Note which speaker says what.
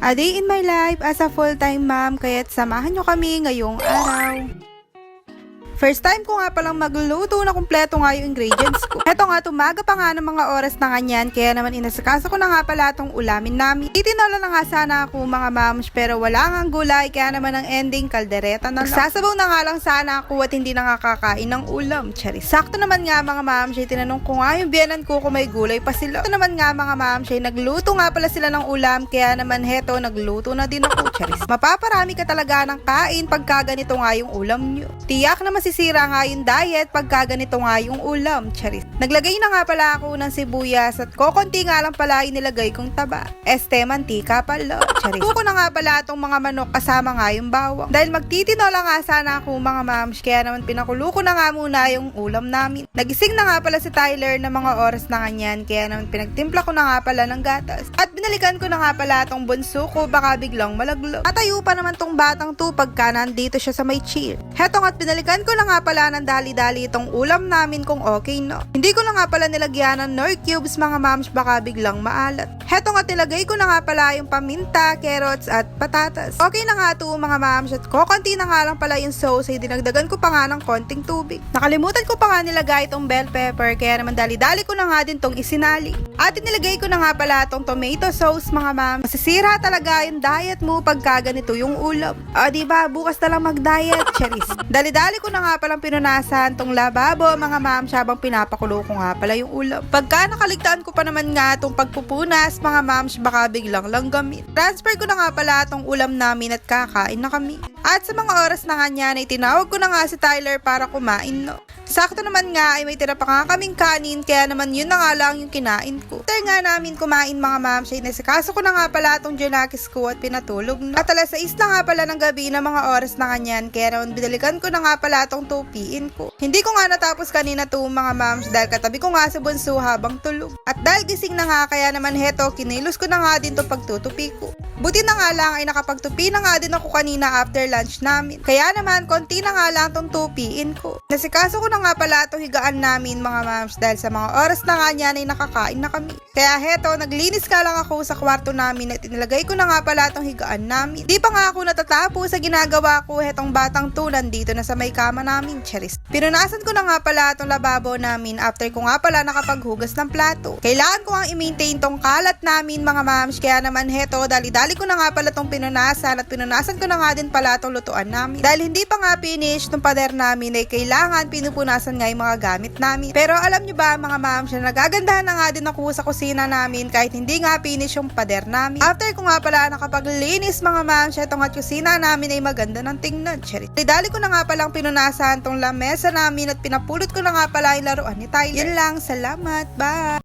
Speaker 1: A day in my life as a full-time mom, kaya't samahan nyo kami ngayong araw. First time ko nga palang magluto na kumpleto nga yung ingredients ko. Heto nga, tumaga pa nga ng mga oras na ganyan, kaya naman inasikaso ko na nga pala itong ulamin namin. Titinola na nga sana ako mga moms, pero wala nga gulay, kaya naman ang ending, kaldereta na lang. Sasabaw na nga lang sana ako at hindi na nga kakain ng ulam. Charis. Sakto naman nga mga moms, tinanong ko nga yung biyanan ko kung may gulay pa sila. Ito naman nga mga moms, nagluto nga pala sila ng ulam, kaya naman heto, nagluto na din ako. Charis. Mapaparami ka talaga ng kain pagka ganito nga yung ulam nyo. Tiyak na masisira nga yung diet pagka ganito nga yung ulam. Charis. Naglagay na nga pala ako ng sibuyas at kokonti nga lang pala yung nilagay kong taba. Mantika pala. Charis. Tuko na nga pala itong mga manok kasama nga yung bawang. Dahil magtitinola nga sana ako mga moms, kaya naman pinakulo ko na nga muna yung ulam namin. Nagising na nga pala si Tyler na mga oras na ganyan, kaya naman pinagtimpla ko na nga pala ng gatas. At binalikan ko na nga pala itong bunso ko, baka biglang malaglag. Natayo pa naman tong batang to pagka nandito siya sa may chair. Heto nga't binalikan ko na nga pala ng dali-dali itong ulam namin kung okay no. Hindi ko na nga pala nilagyan ng nor cubes mga moms, baka biglang maalat. Heto nga't nilagay ko na nga pala yung paminta, carrots at patatas. Okay na nga ito mga moms at kokonti na nga lang pala yung sauce ay dinagdagan ko pa nga ng konting tubig. Nakalimutan ko pa nga nilagay itong bell pepper, kaya naman dali-dali ko na nga din tong isinali. At nilagay ko na nga pala itong tomato sauce mga moms. Masisira talaga yung diet mo pagka ganito yung ulam. O diba, bukas na lang mag-diet, Charis. Dali-dali ko na nga palang pinunasan tong lababo mga moms habang pinapakulo ko nga pala yung ulam. Pagka nakaligtaan ko pa naman nga itong pagpupunas mga moms, baka biglang langgamit. Transfer ko na nga pala itong ulam namin at kakain na kami. At sa mga oras na kanya na itinawag ko na nga si Tyler para kumain no. Sakto naman nga ay may tira pa nga kaming kanin, kaya naman yun na nga lang yung kinain ko. After nga namin kumain mga moms, ay nasikaso ko na nga pala itong junakis ko at pinatulog na. At alas 6 na nga pala ng gabi na mga oras na kanyan, kaya naman binalikan ko na nga pala itong tupiin ko. Hindi ko nga natapos kanina to mga moms dahil katabi ko nga sa bunso habang tulog. At dahil gising na nga, kaya naman heto, kinilos ko na nga din itong pagtutupi ko. Buti na nga lang ay nakapagtupi na nga din ako kanina after lunch namin. Kaya naman, konti na nga lang itong tupiin ko. Nasikaso ko na nga pala itong higaan namin mga moms dahil sa mga oras na nga niyan ay nakakain na kami. Kaya heto, naglinis ka lang ako sa kwarto namin at inilagay ko na nga pala itong higaan namin. Di pa nga ako natatapos sa ginagawa ko, hetong batang to nandito na sa may kama namin, Charis. Pinunasan ko na nga pala itong lababo namin after ko nga pala nakapaghugas ng plato. Kailangan ko nga i-maintain tong kalat namin mga moms, kaya naman heto, dali-dali ko na nga pala itong pinunasan at pinunasan ko na nga din pala itong lutuan namin. Dahil hindi pa nga finish itong pader namin ay kailangan pinupunasan nga yung mga gamit namin. Pero alam nyo ba mga moms na nagagandahan na nga din ako sa kusina namin kahit hindi nga finish yung pader namin. After ko nga pala nakapaglinis mga moms, itong at kusina namin ay maganda ng tingnan. Dali ko na nga palang pinunasan tong lamesa namin at pinapulot ko na nga pala yung laruan ni Tyler. Yun lang, salamat, bye!